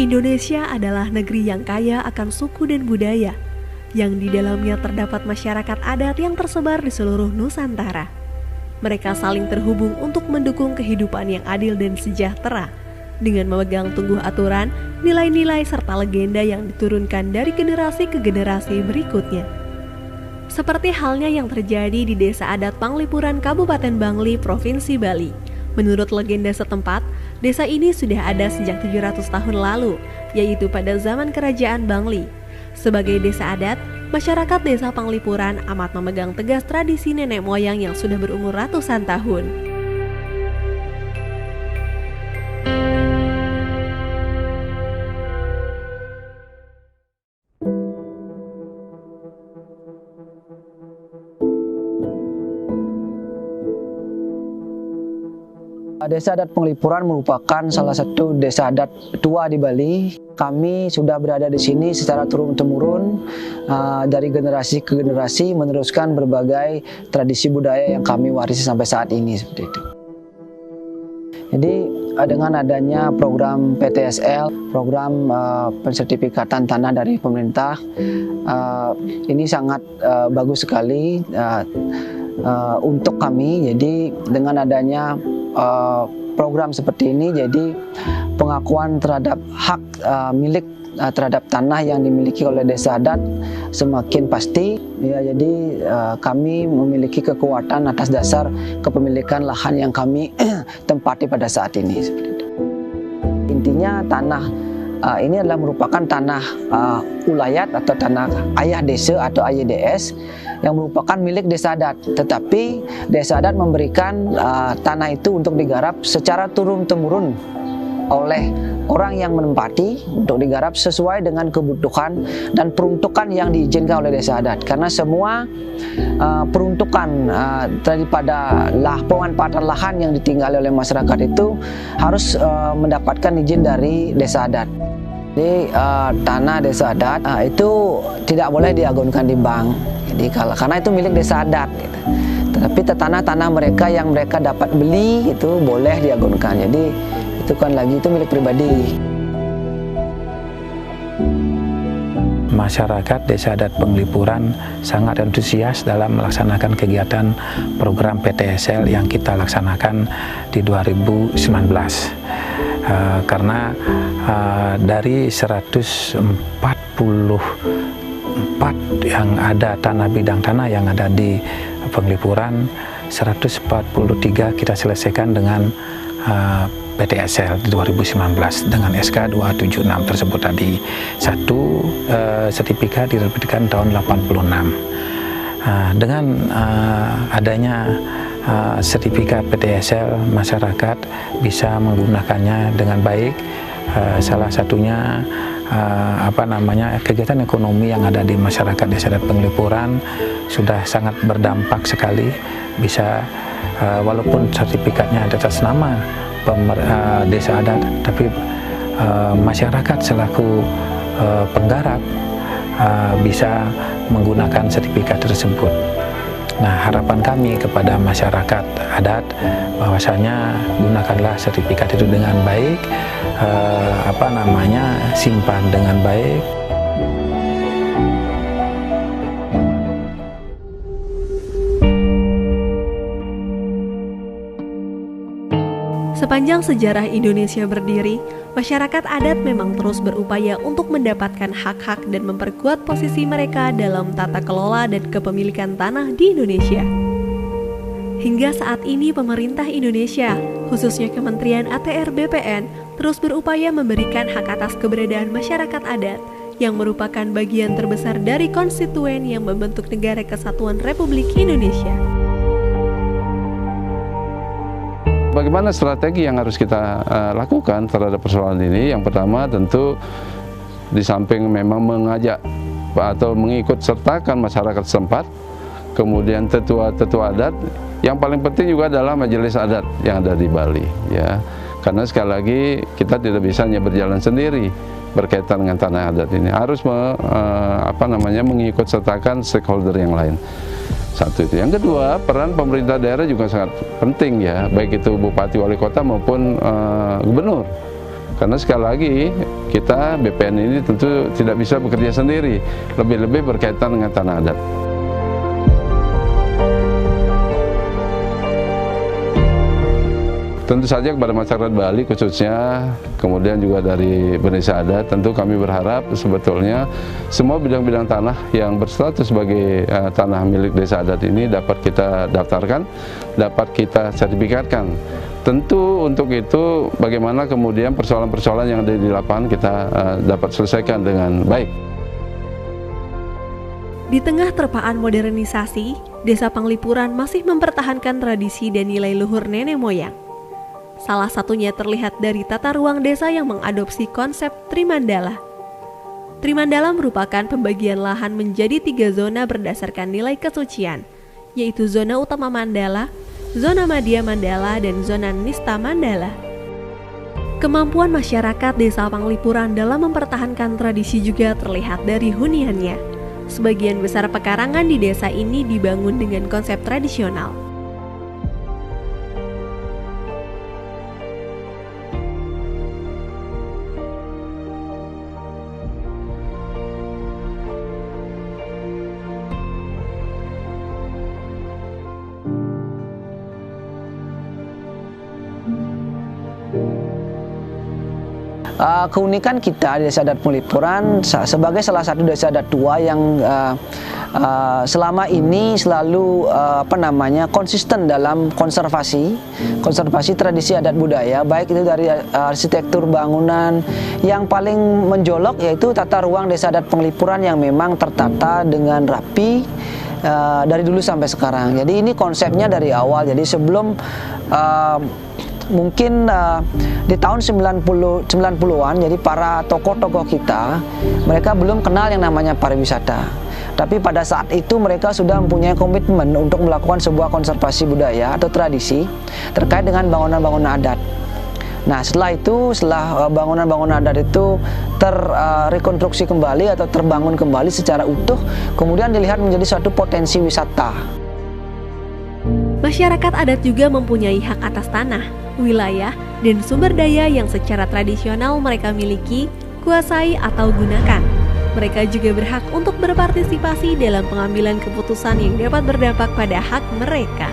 Indonesia adalah negeri yang kaya akan suku dan budaya, yang di dalamnya terdapat masyarakat adat yang tersebar di seluruh Nusantara. Mereka saling terhubung untuk mendukung kehidupan yang adil dan sejahtera, dengan memegang teguh aturan, nilai-nilai serta legenda yang diturunkan dari generasi ke generasi berikutnya. Seperti halnya yang terjadi di Desa Adat Panglipuran Kabupaten Bangli, Provinsi Bali. Menurut legenda setempat, desa ini sudah ada sejak 700 tahun lalu, yaitu pada zaman Kerajaan Bangli. Sebagai desa adat, masyarakat Desa Panglipuran amat memegang tegas tradisi nenek moyang yang sudah berumur ratusan tahun. Desa Adat Panglipuran merupakan salah satu desa adat tua di Bali. Kami sudah berada di sini secara turun-temurun dari generasi ke generasi, meneruskan berbagai tradisi budaya yang kami warisi sampai saat ini seperti itu. Jadi dengan adanya program PTSL, program pensertifikatan tanah dari pemerintah, ini sangat bagus sekali untuk kami. Jadi dengan adanya program seperti ini, jadi pengakuan terhadap hak milik terhadap tanah yang dimiliki oleh desa adat semakin pasti. Ya, jadi kami memiliki kekuatan atas dasar kepemilikan lahan yang kami tempati pada saat ini. Seperti itu. Intinya tanah ini adalah merupakan tanah ulayat atau tanah ayah desa atau AYDS yang merupakan milik desa adat. Tetapi desa adat memberikan tanah itu untuk digarap secara turun-temurun oleh orang yang menempati untuk digarap sesuai dengan kebutuhan dan peruntukan yang diizinkan oleh desa adat. Karena semua peruntukan daripada pemanfaatan lahan yang ditinggali oleh masyarakat itu harus mendapatkan izin dari desa adat. Jadi tanah desa adat itu tidak boleh diagunkan di bank. Jadi karena itu milik desa adat. Gitu. Tetapi tanah-tanah mereka yang mereka dapat beli itu boleh diagunkan. Jadi itu kan lagi itu milik pribadi. Masyarakat Desa Adat Panglipuran sangat antusias dalam melaksanakan kegiatan program PTSL yang kita laksanakan di 2019. Karena dari 144 yang ada bidang tanah yang ada di Panglipuran, 143 kita selesaikan dengan PTSL di 2019 dengan SK 276 tersebut tadi. Satu sertifikat diterbitkan tahun 86. Dengan adanya sertifikat PTSL, masyarakat bisa menggunakannya dengan baik. Salah satunya kegiatan ekonomi yang ada di masyarakat Desa Adat Panglipuran sudah sangat berdampak sekali. Bisa walaupun sertifikatnya ada atas nama desa adat, tapi masyarakat selaku penggarap bisa menggunakan sertifikat tersebut. Nah, harapan kami kepada masyarakat adat bahwasanya gunakanlah sertifikat itu dengan baik, simpan dengan baik. Sepanjang sejarah Indonesia berdiri, masyarakat adat memang terus berupaya untuk mendapatkan hak-hak dan memperkuat posisi mereka dalam tata kelola dan kepemilikan tanah di Indonesia. Hingga saat ini pemerintah Indonesia, khususnya Kementerian ATR BPN, terus berupaya memberikan hak atas keberadaan masyarakat adat yang merupakan bagian terbesar dari konstituen yang membentuk Negara Kesatuan Republik Indonesia. Bagaimana strategi yang harus kita lakukan terhadap persoalan ini? Yang pertama tentu di samping memang mengajak atau mengikut sertakan masyarakat setempat, kemudian tetua-tetua adat, yang paling penting juga adalah majelis adat yang ada di Bali, ya. Karena sekali lagi kita tidak bisa hanya berjalan sendiri berkaitan dengan tanah adat ini, harus mengikut sertakan stakeholder yang lain. Satu itu. Yang kedua, peran pemerintah daerah juga sangat penting, ya, baik itu bupati, wali kota maupun gubernur. Karena sekali lagi kita BPN ini tentu tidak bisa bekerja sendiri, lebih-lebih berkaitan dengan tanah adat. Tentu saja kepada masyarakat Bali khususnya, kemudian juga dari Desa Adat, tentu kami berharap sebetulnya semua bidang-bidang tanah yang berstatus sebagai tanah milik Desa Adat ini dapat kita daftarkan, dapat kita sertifikatkan. Tentu untuk itu bagaimana kemudian persoalan-persoalan yang ada di lapangan kita dapat selesaikan dengan baik. Di tengah terpaan modernisasi, Desa Panglipuran masih mempertahankan tradisi dan nilai luhur nenek moyang. Salah satunya terlihat dari tata ruang desa yang mengadopsi konsep Trimandala. Trimandala merupakan pembagian lahan menjadi 3 zona berdasarkan nilai kesucian, yaitu zona utama Mandala, zona Madya Mandala, dan zona Nista Mandala. Kemampuan masyarakat Desa Panglipuran dalam mempertahankan tradisi juga terlihat dari huniannya. Sebagian besar pekarangan di desa ini dibangun dengan konsep tradisional. Keunikan kita di Desa Adat Panglipuran sebagai salah satu desa adat tua yang selama ini selalu konsisten dalam konservasi tradisi adat budaya, baik itu dari arsitektur bangunan. Yang paling menjolok yaitu tata ruang Desa Adat Panglipuran yang memang tertata dengan rapi dari dulu sampai sekarang. Jadi ini konsepnya dari awal. Jadi sebelum mungkin di tahun 90-an, jadi para tokoh-tokoh kita, mereka belum kenal yang namanya pariwisata. Tapi pada saat itu mereka sudah mempunyai komitmen untuk melakukan sebuah konservasi budaya atau tradisi terkait dengan bangunan-bangunan adat. Nah, setelah bangunan-bangunan adat itu terrekonstruksi kembali atau terbangun kembali secara utuh, kemudian dilihat menjadi suatu potensi wisata. Masyarakat adat juga mempunyai hak atas tanah, wilayah, dan sumber daya yang secara tradisional mereka miliki, kuasai, atau gunakan. Mereka juga berhak untuk berpartisipasi dalam pengambilan keputusan yang dapat berdampak pada hak mereka.